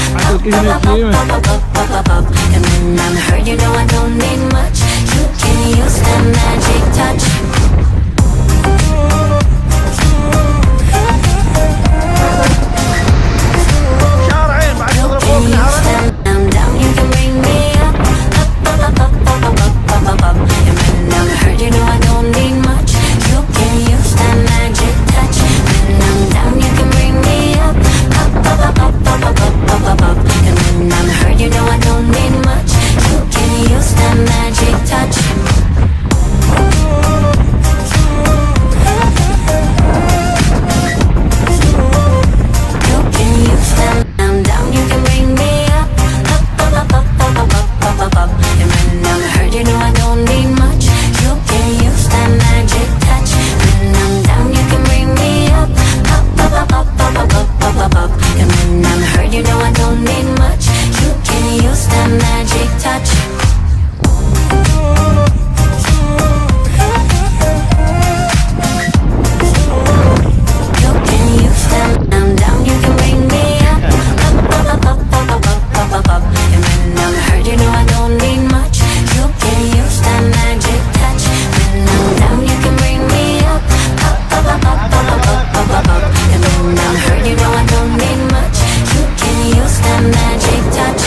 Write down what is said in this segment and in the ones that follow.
And when I'm hurt, you know I don't need much. You can use that magic touch. I'm down, you can bring me up. And when I'm hurt, you know I don't need much. You can use that magic touch. When I'm down, you can bring me up. And when I'm hurt, you know I don't need much. You can use that magic touch. You can use that. I'm down, you can bring me up. And when I'm hurt, you know I don't need much. You can use that magic touch. When I'm down, you can bring me up. And when I'm hurt, you know I don't need much. You can use that magic touch. You can use that. I'm down, you can bring me up. And when I'm hurt, you know I don't need much. You can use that magic touch. When I'm down, you can bring me up. And when I'm hurt, you know I don't need much. You can use that magic touch.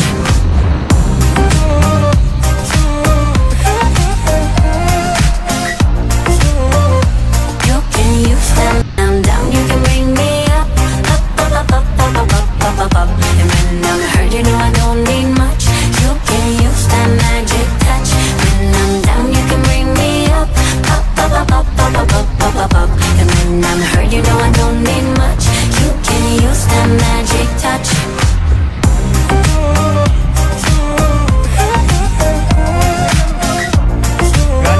You can use that. I'm down, you can bring me up. And when I'm hurt, you know I don't need much. You can use that magic touch. When I'm down, you can bring me up. And when I'm hurt, you know I don't need much. You can use that magic touch.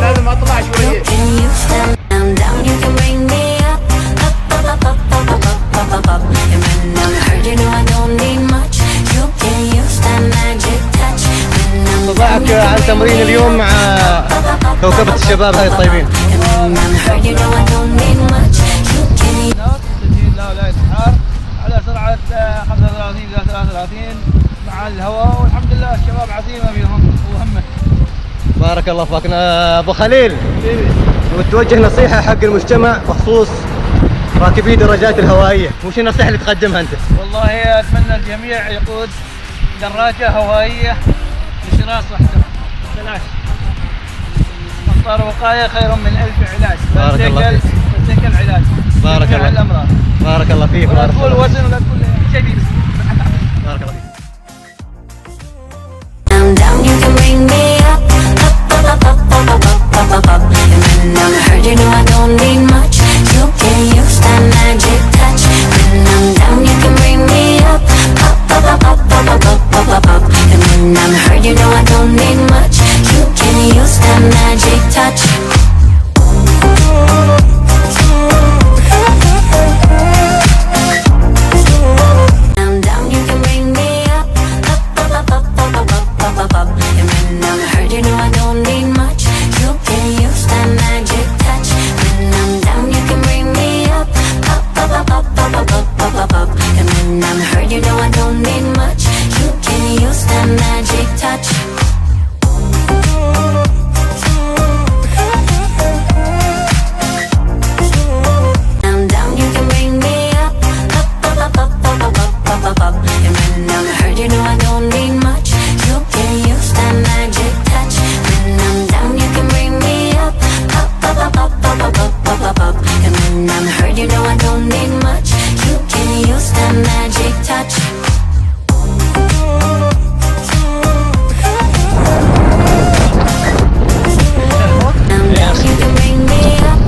لازم اطلع You شوية. can use that. I'm down, you can bring me up. And when I'm hurt, you know I don't need much. You can use that magic touch. When I'm down, انطباعك you can عن bring تمرين me اليوم مع كوكبة الشباب هاي الطيبين؟ And when I'm hurt, you know I don't need much. You can تسجيل لا ولا انتحار على سرعة 35 إلى 33 مع الهواء، والحمد لله الشباب عزيمة بهم وهمة. بارك الله فيك. ابو خليل، وتوجه نصيحة حق المجتمع بخصوص راكبي الدراجات الهوائية، وش النصيحة اللي تقدمها انت؟ والله أتمنى الجميع يقود دراجة هوائية بشراس وحده بلاش. مصدر وقاية خير من 1000 علاج. بارك الله فيك. فالسيكل علاج. بارك جميع الله. الأمراض. بارك الله فيك. ولا بارك تقول الله. وزن ولا تقول شيء. بارك الله فيك. I'm down, you can bring me up. And when I'm hurt, you know I don't need much. You can use that magic touch. When I'm down, you can bring me up. And when I'm hurt, you know I don't need much. You can use that magic touch. I'm down, you can bring me up. And when I'm hurt, you know I don't need much. You can use that magic touch. When I'm down, you can bring me up. And when I'm hurt, you know I don't need much. You can use that magic touch. I'm down, you can bring me up. And when I'm hurt, you know I don't need much. You can use that magic touch. When I'm down, you can bring me up. And when I'm hurt, you know I don't need much. You can use that magic touch. I'm down, you can bring me up.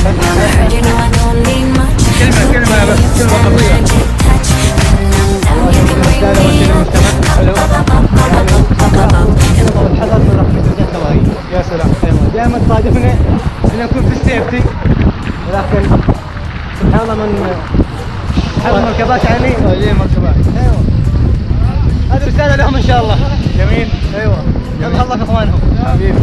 And when I'm hurt, you know I don't need much. كلمة بس، كلمة قصيرة. Magic touch. When I'm down, you can bring me up. الحذر من ركوب الدراجات الهوائية. يا سلام. دائما تصادفنا ان نكون في السيفتي، ولكن سبحان الله من حرم مركبات يعني. ليه مركبات؟ ايوه، هذه رسالة لهم ان شاء الله. جميل. ايوه، يلا الله في اخوانهم. حبيبي.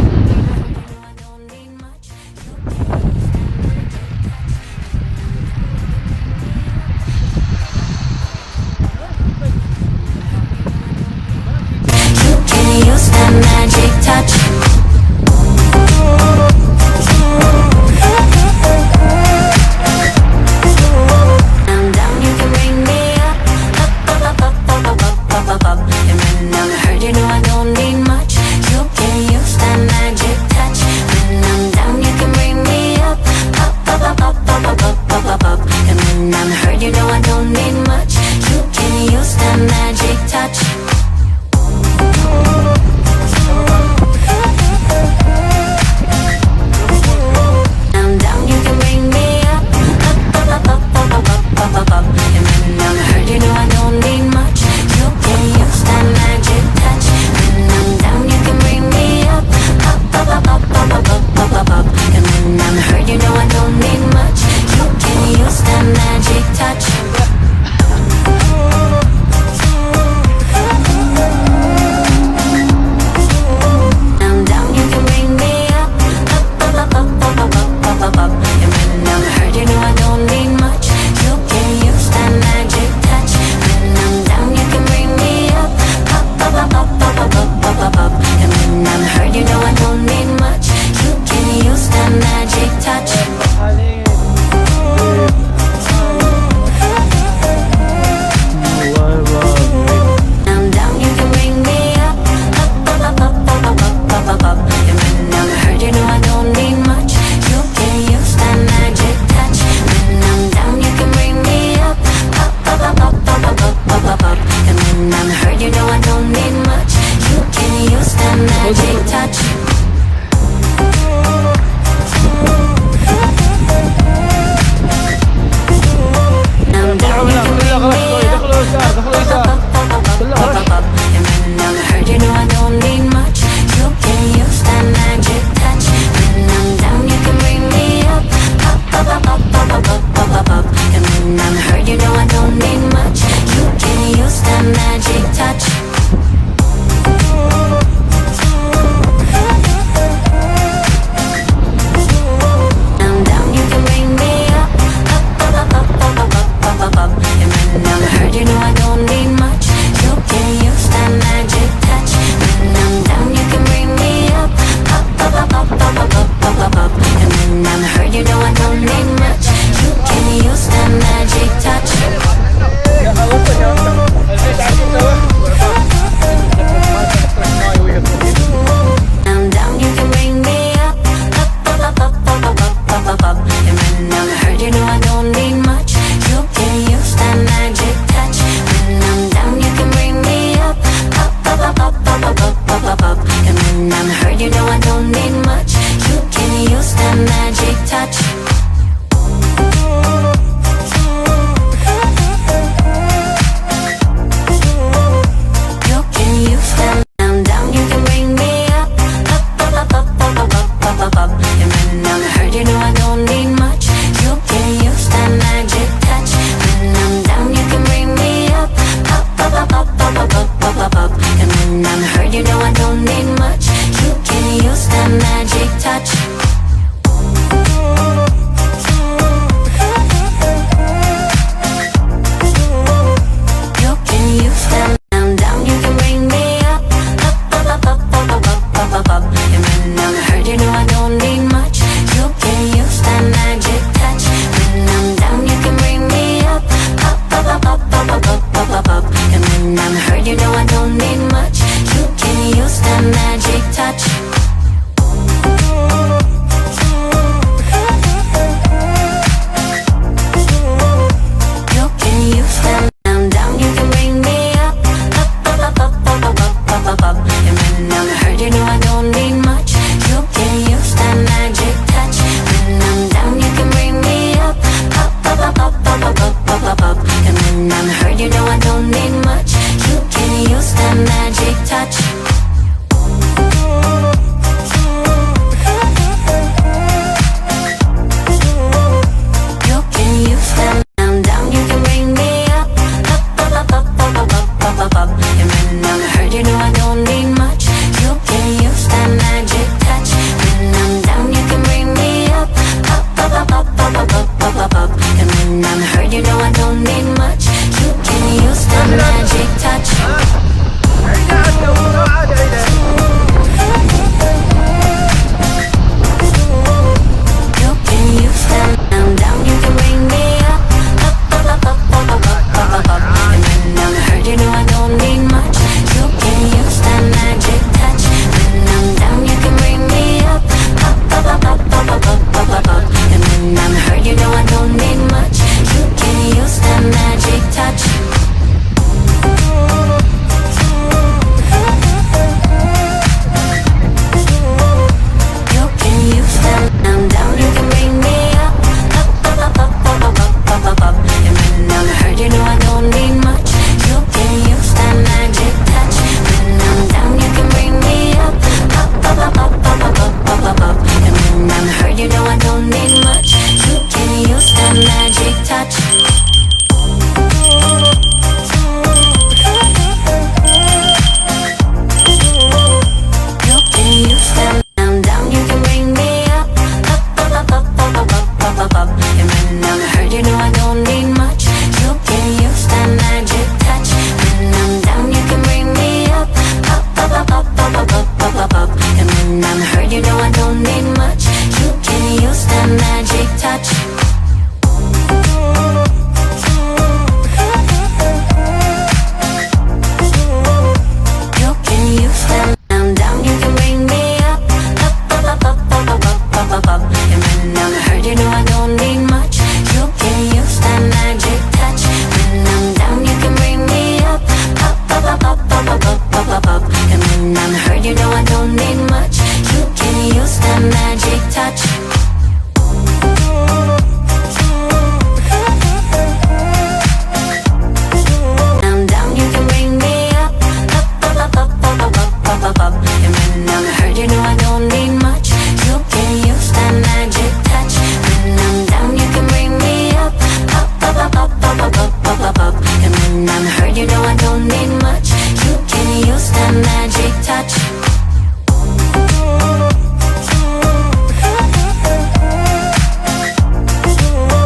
when I'm hurt, you know I don't need much. You can use that magic touch.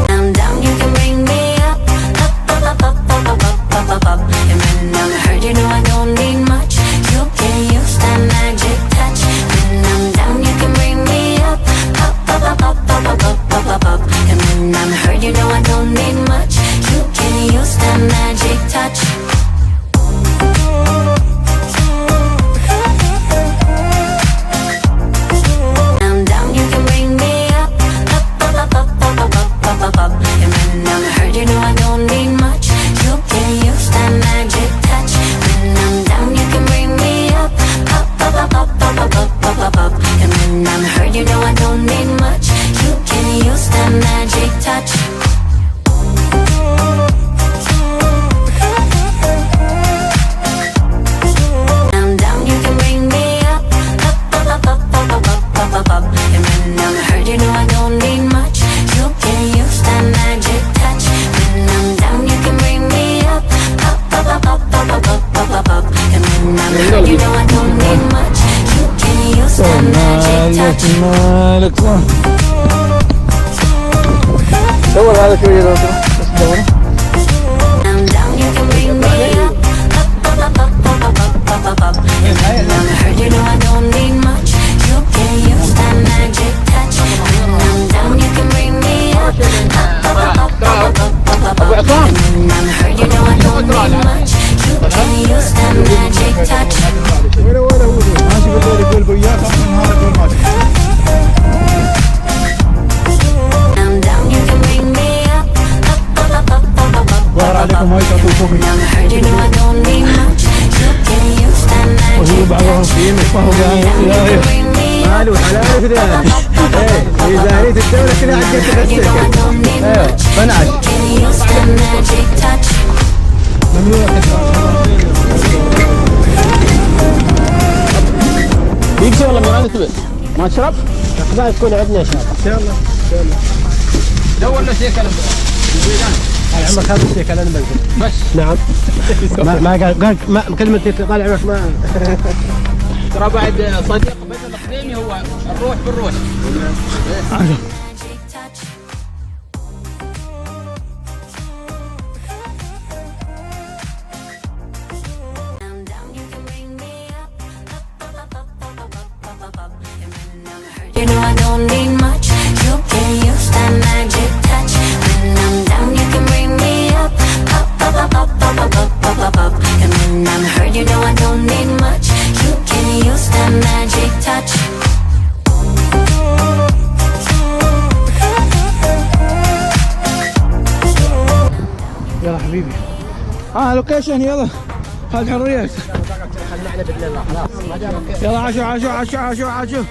I'm down, you can bring me up, up, up, up, up, up, up, up, up, up. And when I'm hurt, you know I don't need much. You can use that magic touch. When I'm down, you can bring me up, up, up, up, up, up, up, up, up, up. And when I'm hurt, you know I don't need much. You can use that magic touch. I'm down, you can bring me up, up, up, up, up, up, up, up, up, up. And when I'm hurt, you know I don't need much. You can use that magic touch. When I'm down, you can bring me up, up, up, up, up, up, up, up, up, up. And when I'm hurt, you know I don't need much. You can use that magic touch. I'm down, you can bring me up, up, up, up, up, up, up, up, up, up. And when I'm hurt, you know I don't need much. You can use that magic touch. When I'm down, you can bring me up, up, up, up, up, up, up, up, up, up. And when I'm hurt, you know I don't need much. You can use that magic touch. مالك صح. دور هذا شوية لو بس دوره. I'm down, you can bring me up, up, up, up, up, up, up, up, up. And when I'm hurt, you know I don't need much. You can use that magic touch. When I'm down, you can bring me up, up, up, up, up, up, up, up, up. And when I'm hurt, you know I don't need much. You can use that magic touch. ماشي بالليل يقول وياك اخر النهار يقول ماشي. I'm down, you can bring me up, up, up, up, up, up, up, ظهر up, عليكم up. هاي تعطوا فوق. When I'm hurt, you know I don't need much. You can use that magic بعضهم touch. فيه مصفاه Down, you قاعد. can bring me up. مالو حلال كذا. ايه ميزانية الدولة كلها عجبت You know I تفسك. don't need ايه much. 12. Can use that magic touch. يكسي ولا من تبي؟ ما تشرب؟ لا تكون عندنا شاب. ان شاء الله. دور له شيء كلام. طال عمرك هذا الشيء كلام بنزل. بس. نعم. ما قال ما كلمة طال عمرك ما. ترى بعد صديق بدل القديمي هو الروح بالروح. Magic touch. I'm down, you can bring me up, up, up, up, up, up, up, up, up. And when I'm hurt, you know I don't need much. You can use that magic touch. When I'm down, you can bring me up, up, up, up, up, up, up, up, up, up. And when I'm hurt, you know I don't need much. You can use that magic touch. يلا حبيبي. لوكيشن يلا. هذه حريات. يلا عاشوا عاشوا عاشوا عاشوا عاشوا.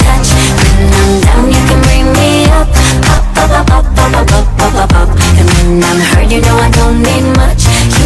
Touch. When I'm down, you can bring me up, up, up, up, up, up, up, up, up, up. And when I'm hurt, you know I don't need much. You